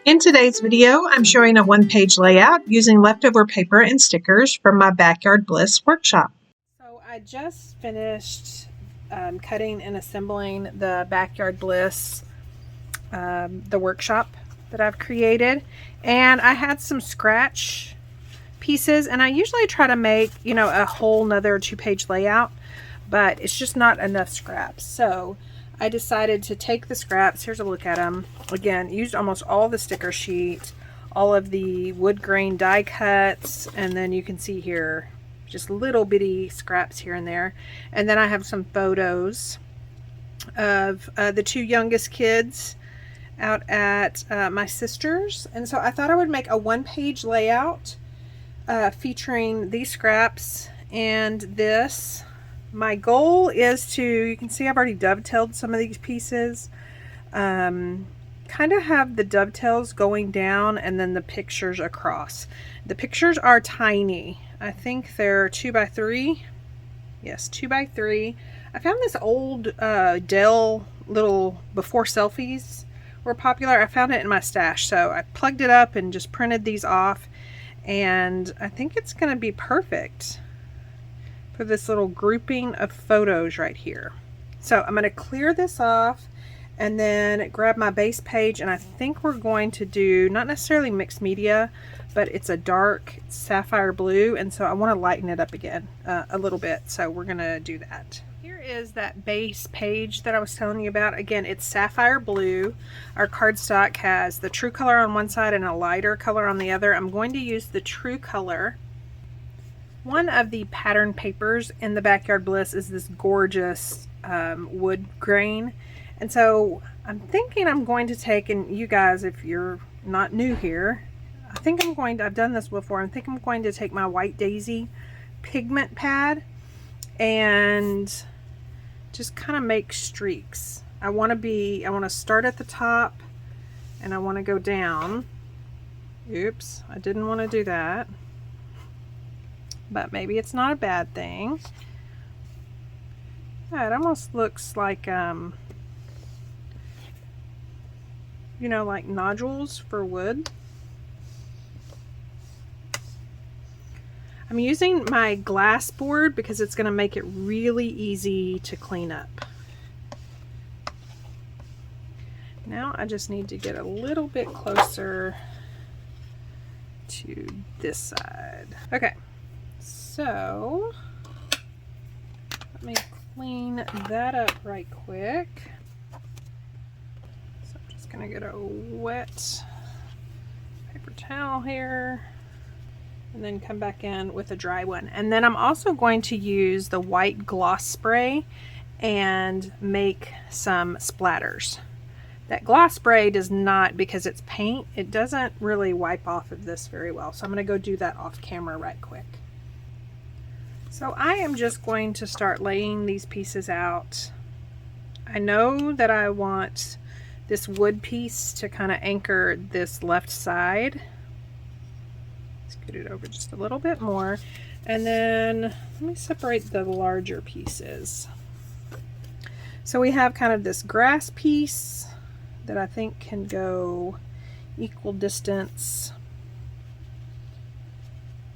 In today's video, I'm showing a one-page layout using leftover paper and stickers from my Backyard Bliss workshop. So I just finished cutting and assembling the Backyard Bliss, the workshop that I've created, and I had some scratch pieces, and I usually try to make, a whole nother 2-page layout, but it's just not enough scraps. So I decided to take the scraps. Here's a look at them. Again, used almost all the sticker sheet, all of the wood grain die cuts, and then you can see here just little bitty scraps here and there. And then I have some photos of the 2 youngest kids out at my sister's. And so I thought I would make a 1-page layout featuring these scraps and this. My goal is to, you can see I've already dovetailed some of these pieces, kind of have the dovetails going down and then the pictures across. The pictures are tiny. I think they're 2x3. Yes, 2x3. I found this old Dell little before selfies were popular. I found it in my stash, so I plugged it up and just printed these off, and I think it's going to be perfect for this little grouping of photos right here. So I'm going to clear this off and then grab my base page, and I think we're going to do not necessarily mixed media, but it's a dark sapphire blue, and so I want to lighten it up again a little bit, so we're going to do that. Here is that base page that I was telling you about. Again, it's sapphire blue. Our cardstock has the true color on one side and a lighter color on the other. I'm going to use the true color. One of the pattern papers in the Backyard Bliss is this gorgeous wood grain. And so I'm thinking I'm going to take, and you guys, if you're not new here, I've done this before. I think I'm going to take my White Daisy pigment pad and just kind of make streaks. I want to start at the top and I want to go down. Oops, I didn't want to do that. But maybe it's not a bad thing. Yeah, it almost looks like, like nodules for wood. I'm using my glass board because it's going to make it really easy to clean up. Now I just need to get a little bit closer to this side. Okay. So let me clean that up right quick. So I'm just going to get a wet paper towel here and then come back in with a dry one. And then I'm also going to use the white gloss spray and make some splatters. That gloss spray does not, because it's paint, it doesn't really wipe off of this very well. So I'm going to go do that off camera right quick. So I am just going to start laying these pieces out. I know that I want this wood piece to kind of anchor this left side. Scoot it over just a little bit more. And then let me separate the larger pieces. So we have kind of this grass piece that I think can go equal distance.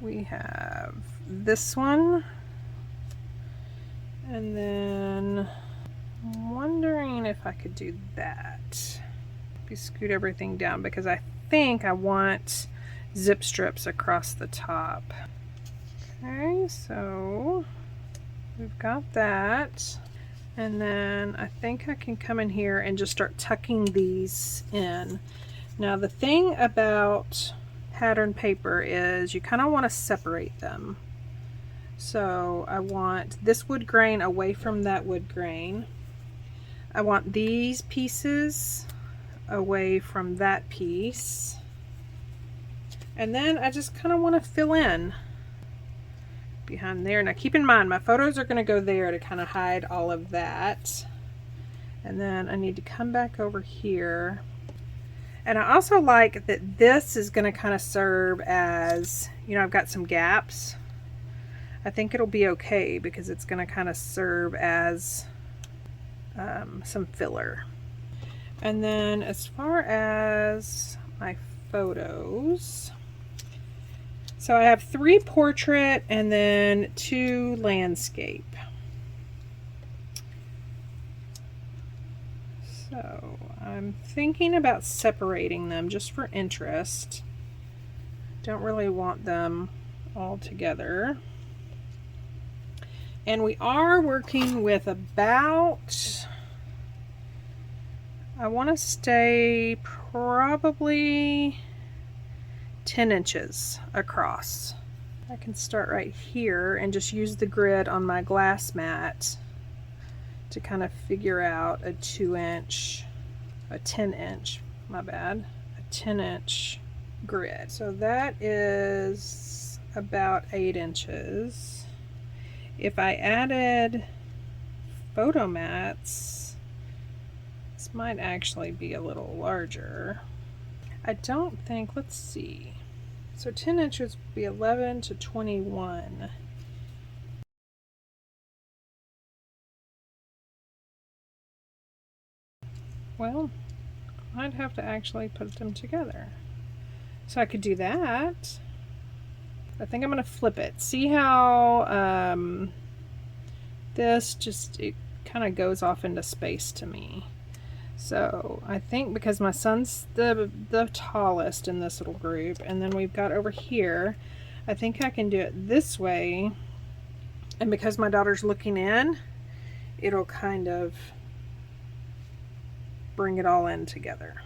We have this one, and then I'm wondering if I could do that. Maybe scoot everything down because I think I want zip strips across the top. Okay, so we've got that, and then I think I can come in here and just start tucking these in. Now the thing about pattern paper is you kind of want to separate them. So I want this wood grain away from that wood grain. I want these pieces away from that piece. And then I just kind of want to fill in behind there. Now keep in mind, my photos are going to go there to kind of hide all of that. And then I need to come back over here. And I also like that this is going to kind of serve as, I've got some gaps. I think it'll be okay because it's going to kind of serve as some filler. And then as far as my photos. So I have 3 portrait and then 2 landscape. So I'm thinking about separating them just for interest. Don't really want them all together. And we are working with about, I want to stay probably 10 inches across. I can start right here and just use the grid on my glass mat to kind of figure out a 2-inch, a 10-inch, my bad, a 10-inch grid. So that is about 8 inches. If I added photo mats, this might actually be a little larger. I don't think, let's see. So 10 inches would be 11 to 21. Well, I'd have to actually put them together. So I could do that. I think I'm going to flip it. See how this just, it kind of goes off into space to me. So I think because my son's the tallest in this little group, and then we've got over here, I think I can do it this way. And because my daughter's looking in, it'll kind of bring it all in together.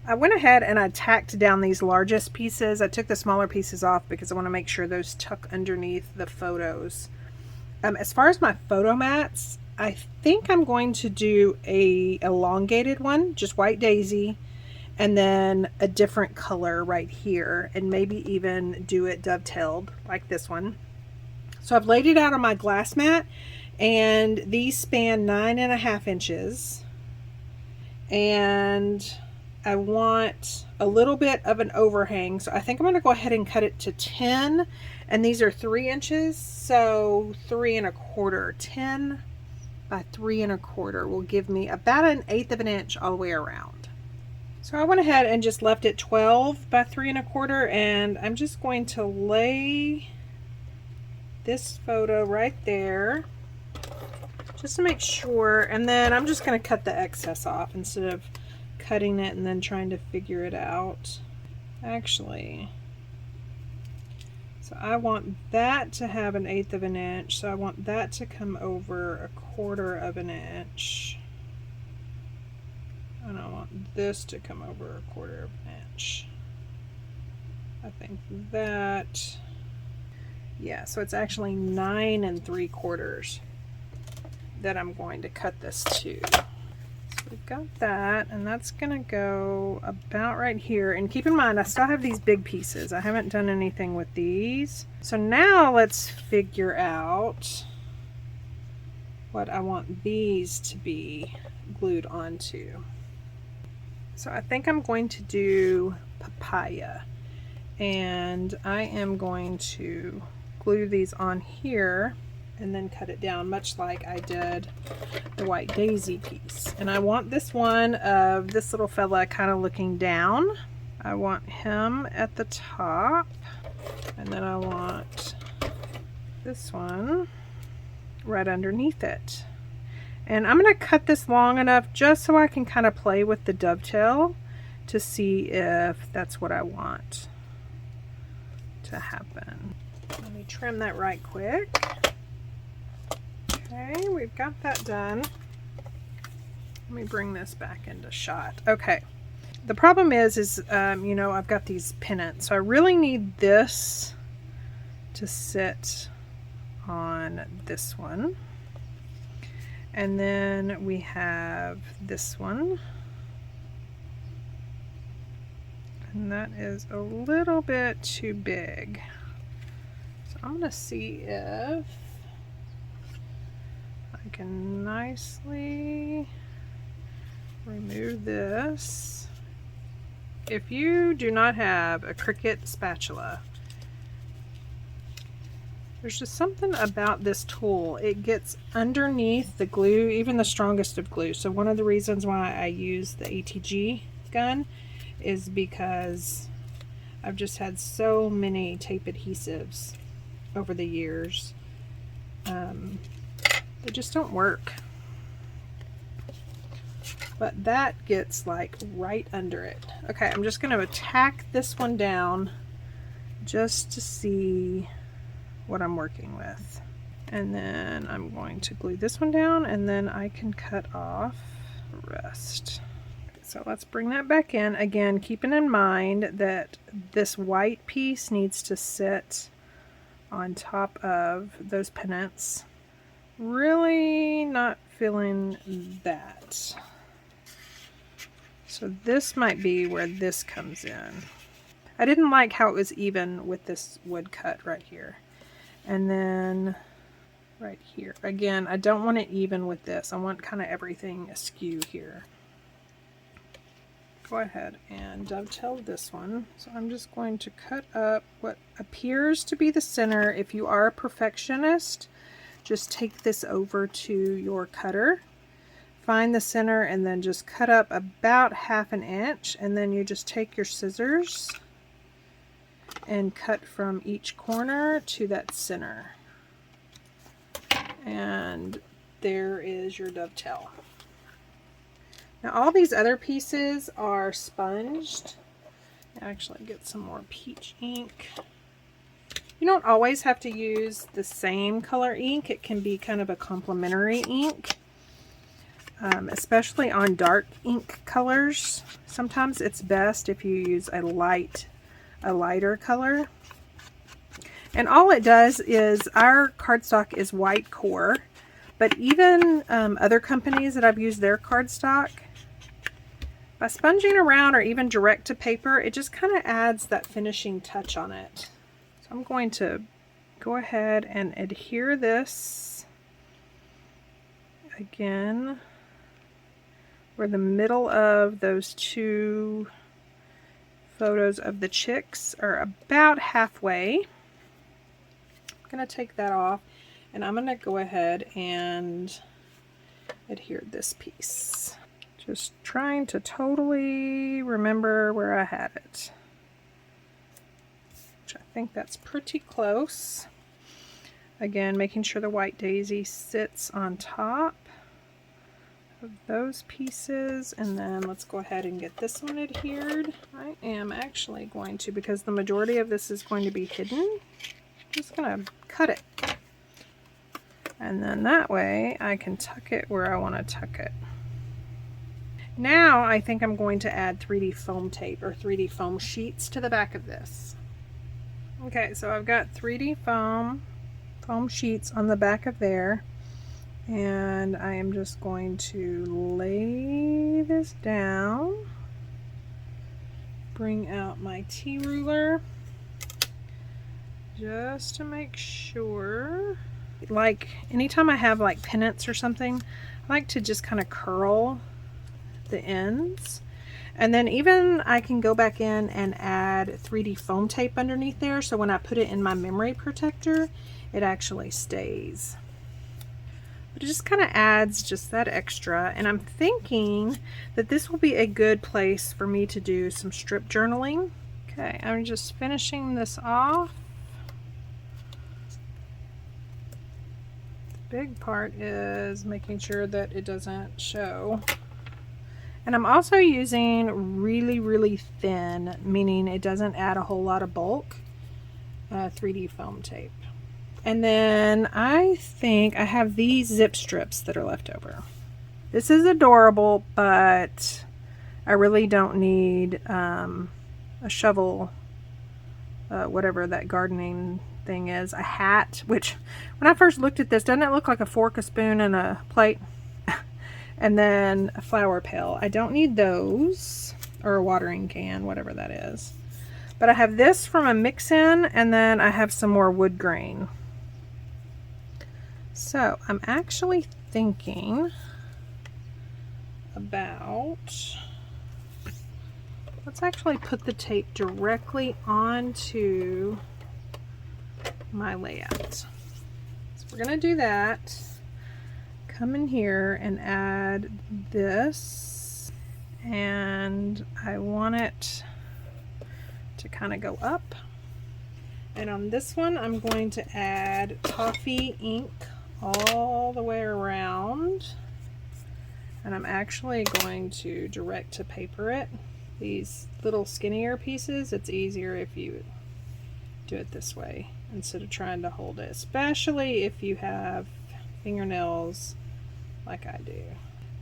I went ahead and I tacked down these largest pieces. I took the smaller pieces off because I want to make sure those tuck underneath the photos. As far as my photo mats, I think I'm going to do a elongated one, just white daisy, and then a different color right here, and maybe even do it dovetailed like this one. So I've laid it out on my glass mat, and these span 9.5 inches, and I want a little bit of an overhang, so I think I'm going to go ahead and cut it to 10, and these are 3 inches, so 3 1/4. 10 by 3 1/4 will give me about 1/8 of an inch all the way around. So I went ahead and just left it 12 by 3 1/4, and I'm just going to lay this photo right there just to make sure, and then I'm just going to cut the excess off instead of cutting it and then trying to figure it out. Actually, so I want that to have 1/8 of an inch, so I want that to come over 1/4 of an inch, and I want this to come over 1/4 of an inch. I think that, yeah, so it's actually 9 3/4 that I'm going to cut this to. We've got that, and that's gonna go about right here. And keep in mind, I still have these big pieces. I haven't done anything with these. So now let's figure out what I want these to be glued onto. So I think I'm going to do papaya, and I am going to glue these on here and then cut it down, much like I did the white daisy piece. And I want this one of this little fella kind of looking down. I want him at the top, and then I want this one right underneath it. And I'm going to cut this long enough just so I can kind of play with the dovetail to see if that's what I want to happen. Let me trim that right quick. Okay, we've got that done. Let me bring this back into shot. Okay, the problem is you know, I've got these pennants, so I really need this to sit on this one. And then we have this one, and that is a little bit too big. So I'm gonna see if I can nicely remove this. If you do not have a Cricut spatula, there's just something about this tool. It gets underneath the glue, even the strongest of glue. So one of the reasons why I use the ATG gun is because I've just had so many tape adhesives over the years. They just don't work. But that gets like right under it. Okay, I'm just going to tack this one down just to see what I'm working with. And then I'm going to glue this one down, and then I can cut off the rest. So let's bring that back in. Again, keeping in mind that this white piece needs to sit on top of those pennants. Really not feeling that. So this might be where this comes in. I didn't like how it was even with this wood cut right here. And then right here. Again, I don't want it even with this. I want kind of everything askew here. Go ahead and dovetail this one. So I'm just going to cut up what appears to be the center. If you are a perfectionist, just take this over to your cutter. Find the center and then just cut up about 1/2 inch, and then you just take your scissors and cut from each corner to that center. And there is your dovetail. Now all these other pieces are sponged. Actually get some more peach ink. You don't always have to use the same color ink. It can be kind of a complementary ink. Especially on dark ink colors. Sometimes it's best if you use a lighter color. And all it does is, our cardstock is white core, but even other companies that I've used their cardstock, by sponging around or even direct to paper, it just kind of adds that finishing touch on it. So I'm going to go ahead and adhere this again where the middle of those two photos of the chicks are about halfway. I'm going to take that off, and I'm going to go ahead and adhere this piece. Just trying to totally remember where I had it. Which I think that's pretty close. Again, making sure the white daisy sits on top of those pieces, and then let's go ahead and get this one adhered. I am actually going to, because the majority of this is going to be hidden, just gonna cut it, and then that way I can tuck it where I want to tuck it. Now I think I'm going to add 3D foam tape or 3D foam sheets to the back of this. Okay, so I've got 3D foam sheets on the back of there. And I am just going to lay this down, bring out my T-ruler just to make sure. Like anytime I have like pennants or something, I like to just kind of curl the ends. And then even I can go back in and add 3D foam tape underneath there, so when I put it in my memory protector, it actually stays. But it just kind of adds just that extra, and I'm thinking that this will be a good place for me to do some strip journaling. Okay, I'm just finishing this off. The big part is making sure that it doesn't show. And I'm also using really thin, meaning it doesn't add a whole lot of bulk, 3D foam tape. And then I think I have these zip strips that are left over. This is adorable, but I really don't need a shovel, whatever that gardening thing is, a hat, which when I first looked at this, doesn't it look like a fork, a spoon, and a plate? And then a flower pail. I don't need those, or a watering can, whatever that is. But I have this from a mix-in, and then I have some more wood grain. So I'm actually thinking about, let's actually put the tape directly onto my layout. So we're going to do that. Come in here and add this, and I want it to kind of go up. And on this one, I'm going to add coffee ink all the way around. And I'm actually going to direct to paper it. These little skinnier pieces, it's easier if you do it this way instead of trying to hold it, especially if you have fingernails like I do.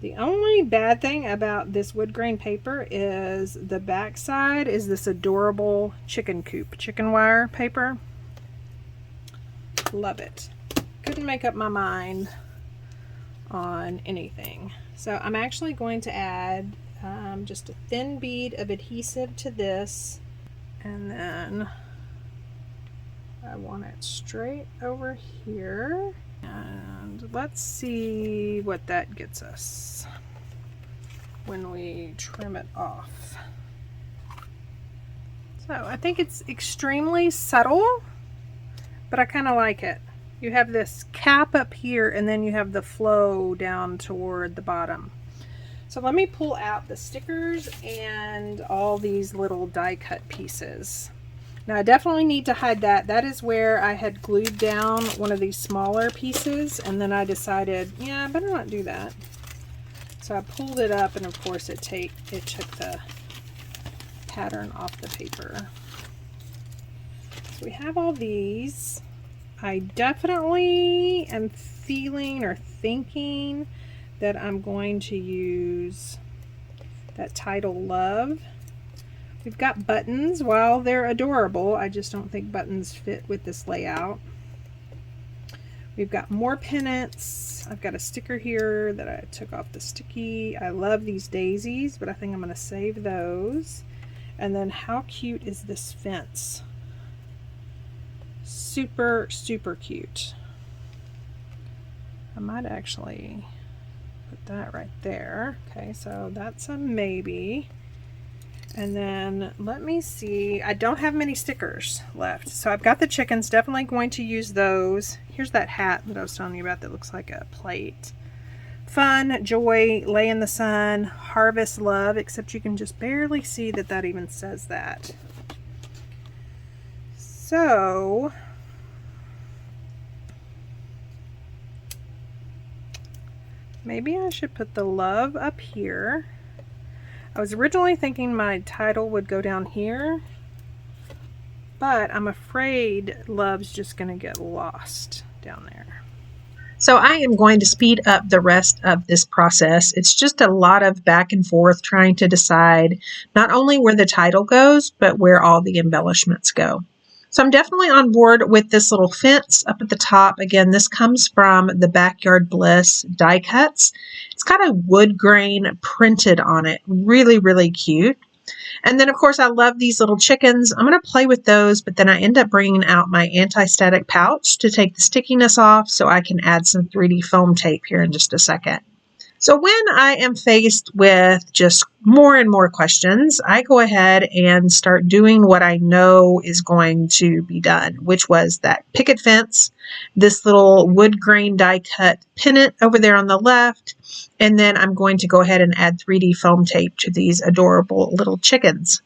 The only bad thing about this wood grain paper is the back side is this adorable chicken coop, chicken wire paper. Love it. Couldn't make up my mind on anything. So I'm actually going to add just a thin bead of adhesive to this, and then I want it straight over here, and let's see what that gets us when we trim it off. So I think it's extremely subtle, but I kind of like it. You have this cap up here, and then you have the flow down toward the bottom. So let me pull out the stickers and all these little die cut pieces. Now I definitely need to hide that. That is where I had glued down one of these smaller pieces, and then I decided, yeah, I better not do that. So I pulled it up, and of course it took the pattern off the paper. So we have all these. I definitely am feeling or thinking that I'm going to use that title Love. We've got buttons. While they're adorable, I just don't think buttons fit with this layout. We've got more pennants. I've got a sticker here that I took off the sticky. I love these daisies, but I think I'm going to save those. And then how cute is this fence? Super, super cute. I might actually put that right there. Okay, so that's a maybe. And then let me see. I don't have many stickers left. So I've got the chickens, definitely going to use those. Here's that hat that I was telling you about that looks like a plate. Fun, joy, lay in the sun, harvest love, except you can just barely see that that even says that. So maybe I should put the love up here. I was originally thinking my title would go down here, but I'm afraid love's just going to get lost down there. So I am going to speed up the rest of this process. It's just a lot of back and forth trying to decide not only where the title goes, but where all the embellishments go. So I'm definitely on board with this little fence up at the top. Again, this comes from the Backyard Bliss die cuts. It's got a wood grain printed on it. Really, really cute. And then, of course, I love these little chickens. I'm going to play with those, but then I end up bringing out my anti-static pouch to take the stickiness off so I can add some 3D foam tape here in just a second. So when I am faced with just more and more questions, I go ahead and start doing what I know is going to be done, which was that picket fence, this little wood grain die cut pennant over there on the left, and then I'm going to go ahead and add 3D foam tape to these adorable little chickens.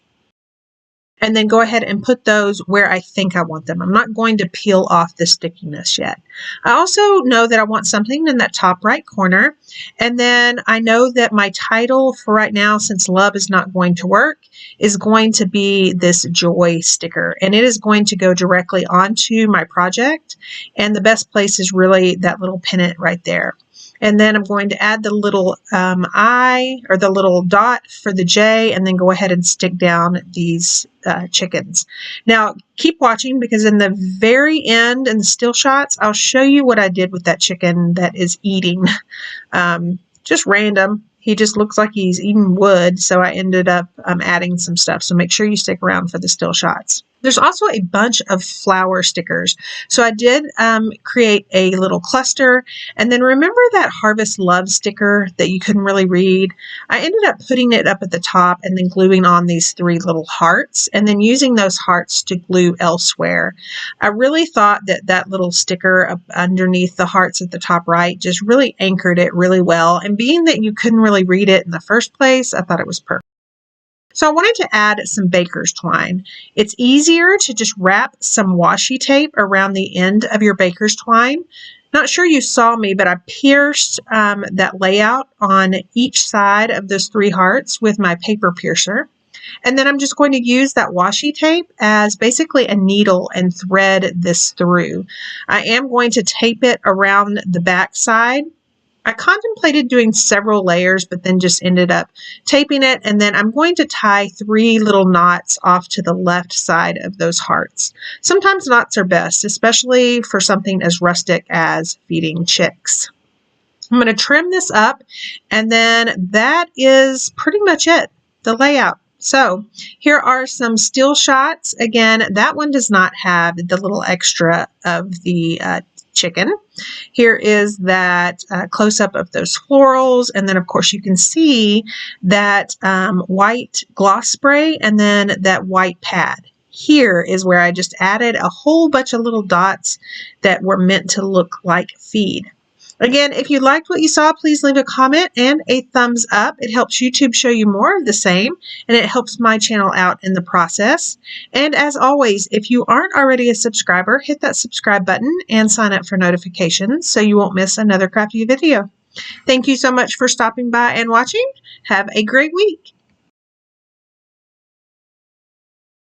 And then go ahead and put those where I think I want them. I'm not going to peel off the stickiness yet. I also know that I want something in that top right corner. And then I know that my title for right now, since love is not going to work, is going to be this joy sticker. And it is going to go directly onto my project. And the best place is really that little pennant right there. And then I'm going to add the little I, or the little dot for the J, and then go ahead and stick down these chickens. Now, keep watching, because in the very end, in the still shots, I'll show you what I did with that chicken that is eating. Just random. He just looks like he's eating wood, so I ended up adding some stuff. So make sure you stick around for the still shots. There's also a bunch of flower stickers. So I did create a little cluster. And then remember that Harvest Love sticker that you couldn't really read? I ended up putting it up at the top and then gluing on these 3 little hearts and then using those hearts to glue elsewhere. I really thought that that little sticker up underneath the hearts at the top right just really anchored it really well. And being that you couldn't really read it in the first place, I thought it was perfect. So I wanted to add some baker's twine. It's easier to just wrap some washi tape around the end of your baker's twine. Not sure you saw me, but I pierced that layout on each side of those 3 hearts with my paper piercer. And then I'm just going to use that washi tape as basically a needle and thread this through. I am going to tape it around the back side. I contemplated doing several layers, but then just ended up taping it. And then I'm going to tie 3 little knots off to the left side of those hearts. Sometimes knots are best, especially for something as rustic as feeding chicks. I'm going to trim this up, and then that is pretty much it, the layout. So here are some still shots. Again, that one does not have the little extra of the chicken. Here is that close-up of those florals, and then of course you can see that white gloss spray and then that white pad. Here is where I just added a whole bunch of little dots that were meant to look like feed. Again, if you liked what you saw, please leave a comment and a thumbs up. It helps YouTube show you more of the same, and it helps my channel out in the process. And as always, if you aren't already a subscriber, hit that subscribe button and sign up for notifications so you won't miss another crafty video. Thank you so much for stopping by and watching. Have a great week.